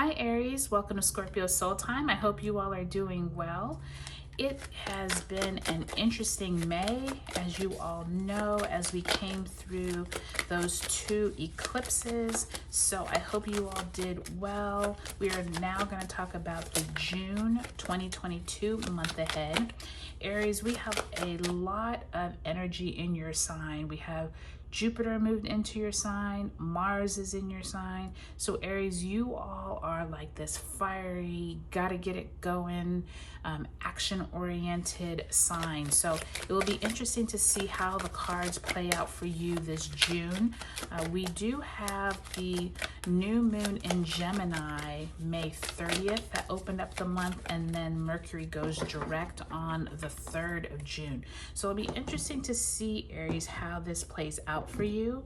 Hi Aries, welcome to Scorpio Soul Time. I hope you all are doing well. It has been an interesting May, as you all know, as we came through those two eclipses. So I hope you all did well. We are now going to talk about the June 2022 month ahead. Aries, we have a lot of energy in your sign. We have Jupiter moved into your sign, Mars is in your sign. So Aries, you all are like this fiery, gotta get it going, action-oriented sign. So it will be interesting to see how the cards play out for you this June. We do have the new moon in Gemini, May 30th, that opened up the month, and then Mercury goes direct on the 3rd of June. So it'll be interesting to see, Aries, how this plays out for you.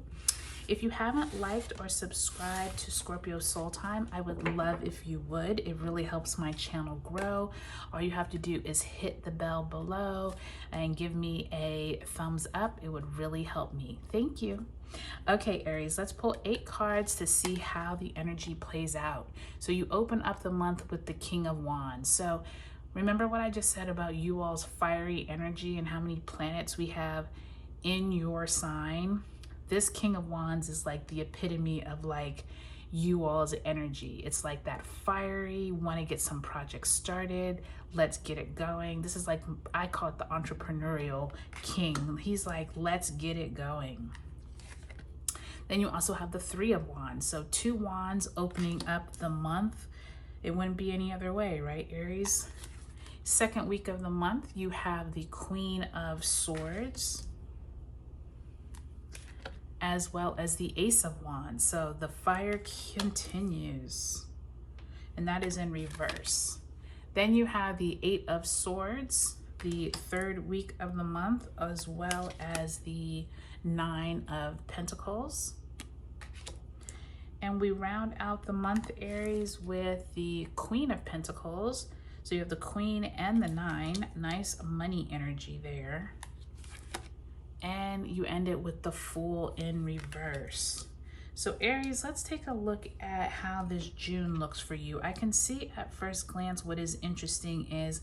If you haven't liked or subscribed to Scorpio Soul Time, I would love if you would. It really helps my channel grow. All you have to do is hit the bell below and give me a thumbs up. It would really help me. Thank you. Okay, Aries, let's pull 8 cards to see how the energy plays out. So you open up the month with the King of Wands. So remember what I just said about you all's fiery energy and how many planets we have in your sign. This King of Wands is like the epitome of like you all's energy. It's like that fiery, want to get some projects started, let's get it going. This is like, I call it the entrepreneurial king. He's like, let's get it going. Then you also have the 3 of Wands. So 2 wands opening up the month. It wouldn't be any other way, right, Aries? Second week of the month, you have the Queen of Swords, as well as the Ace of Wands. So the fire continues, and that is in reverse. Then you have the 8 of Swords, the 3rd week of the month, as well as the 9 of Pentacles. And we round out the month, Aries, with the Queen of Pentacles. So you have the Queen and the 9, nice money energy there. And you end it with the Fool in reverse. So Aries, let's take a look at how this June looks for you. I can see at first glance what is interesting is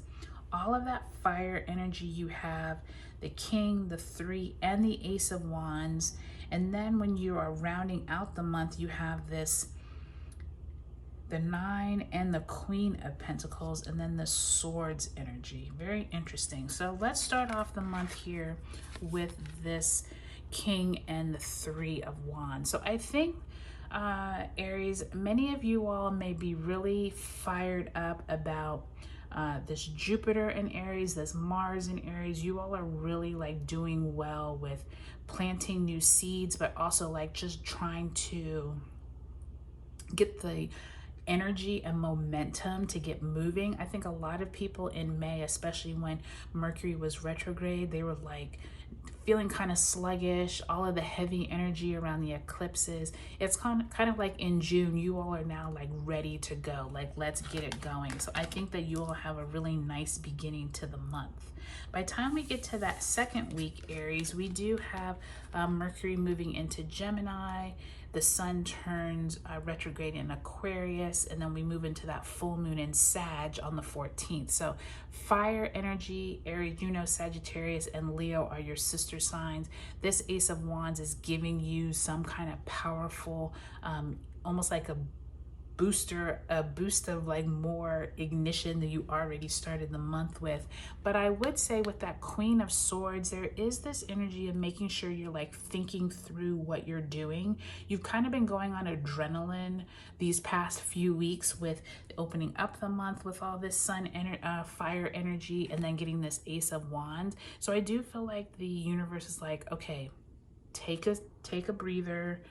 all of that fire energy you have, the King, the 3, and the Ace of Wands. And then when you are rounding out the month, you have this, the 9 and the Queen of Pentacles, and then the Swords energy. Very interesting. So let's start off the month here with this King and the 3 of Wands. So I think, Aries, many of you all may be really fired up about this Jupiter in Aries, this Mars in Aries. You all are really like doing well with planting new seeds, but also like just trying to get the energy and momentum to get moving. I think a lot of people in May, especially when Mercury was retrograde, they were like feeling kind of sluggish, all of the heavy energy around the eclipses. It's kind of like in June, you all are now like ready to go, like let's get it going. So I think that you all have a really nice beginning to the month. By the time we get to that second week, Aries, we do have Mercury moving into Gemini. The sun turns retrograde in Aquarius, and then we move into that full moon in Sag on the 14th. So fire energy, Aries, you know, Sagittarius and Leo are your sister signs. This Ace of Wands is giving you some kind of powerful, almost like a boost of like more ignition than you already started the month with. But I would say with that Queen of Swords, there is this energy of making sure you're like thinking through what you're doing. You've kind of been going on adrenaline these past few weeks with opening up the month with all this fire energy, and then getting this Ace of Wands. So I do feel like the universe is like, okay, take a breather,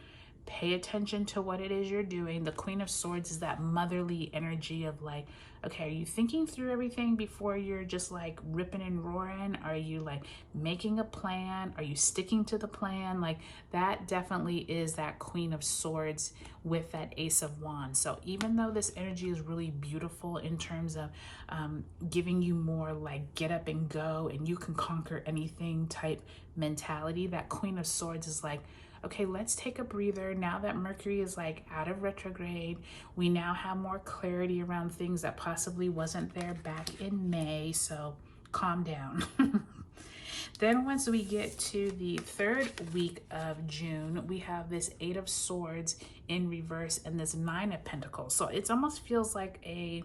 pay attention to what it is you're doing. The Queen of Swords is that motherly energy of like, okay, are you thinking through everything before you're just like ripping and roaring? Are you like making a plan? Are you sticking to the plan? Like that definitely is that Queen of Swords with that Ace of Wands. So even though this energy is really beautiful in terms of giving you more like get up and go and you can conquer anything type mentality, that Queen of Swords is like, okay, let's take a breather. Now that Mercury is like out of retrograde, we now have more clarity around things that possibly wasn't there back in May. So calm down. Then once we get to the third week of June, we have this Eight of Swords in reverse and this Nine of Pentacles. So it almost feels like a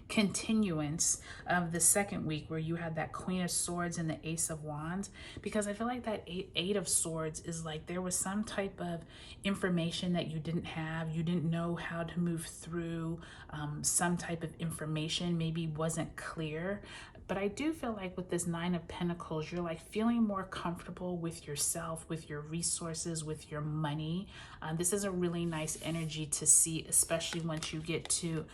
continuance of the second week where you had that Queen of Swords and the Ace of Wands, because I feel like that eight of Swords is like there was some type of information that you didn't have, you didn't know how to move through, some type of information maybe wasn't clear. But I do feel like with this Nine of Pentacles, you're like feeling more comfortable with yourself, with your resources, with your money. This is a really nice energy to see, especially once you get to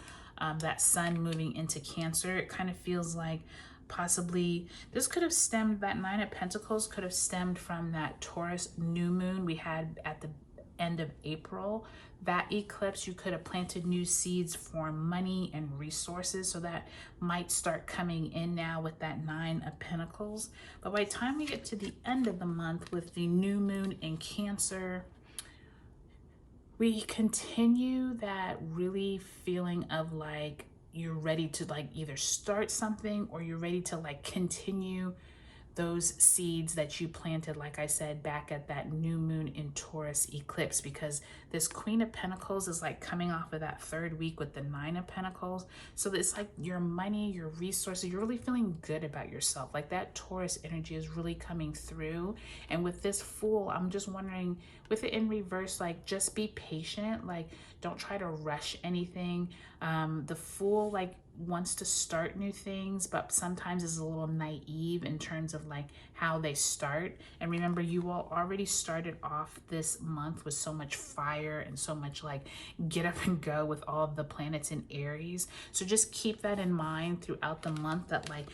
that sun moving into Cancer. It kind of feels like possibly this could have stemmed, that Nine of Pentacles could have stemmed from that Taurus new moon we had at the end of April. That eclipse, you could have planted new seeds for money and resources, so that might start coming in now with that Nine of Pentacles. But by the time we get to the end of the month with the new moon in Cancer, we continue that really feeling of like you're ready to like either start something or you're ready to like continue those seeds that you planted, like I said, back at that new moon in Taurus eclipse, because this Queen of Pentacles is like coming off of that third week with the Nine of Pentacles. So it's like your money, your resources, you're really feeling good about yourself. Like that Taurus energy is really coming through. And with this Fool, I'm just wondering, with it in reverse, like just be patient, like don't try to rush anything. The Fool like wants to start new things, but sometimes is a little naive in terms of like how they start. And remember, you all already started off this month with so much fire and so much like get up and go with all of the planets in Aries. So just keep that in mind throughout the month, that like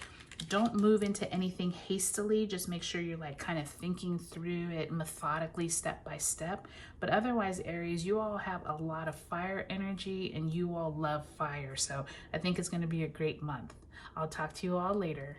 don't move into anything hastily. Just make sure you're like kind of thinking through it methodically, step by step. But otherwise, Aries, you all have a lot of fire energy and you all love fire. So I think it's going to be a great month. I'll talk to you all later.